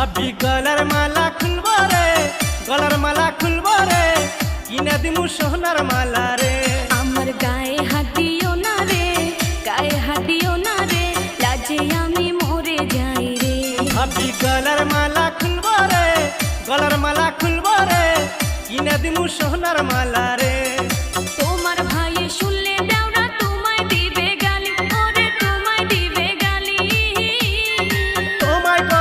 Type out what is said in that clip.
ভাবি গলার মালা খুলবো রে, গলার মালা খুলবো রে, কিনে দিমু সোনার মালা রে। আমার গায়ে হাত দিও না রে, গায়ে হাত দিও না রে, লাজে আমি মরে যাই রে। ভাবি গলার মালা খুলবো রে, গলার মালা খুলবো রে, কিনে দিমু সোনার মালা রে।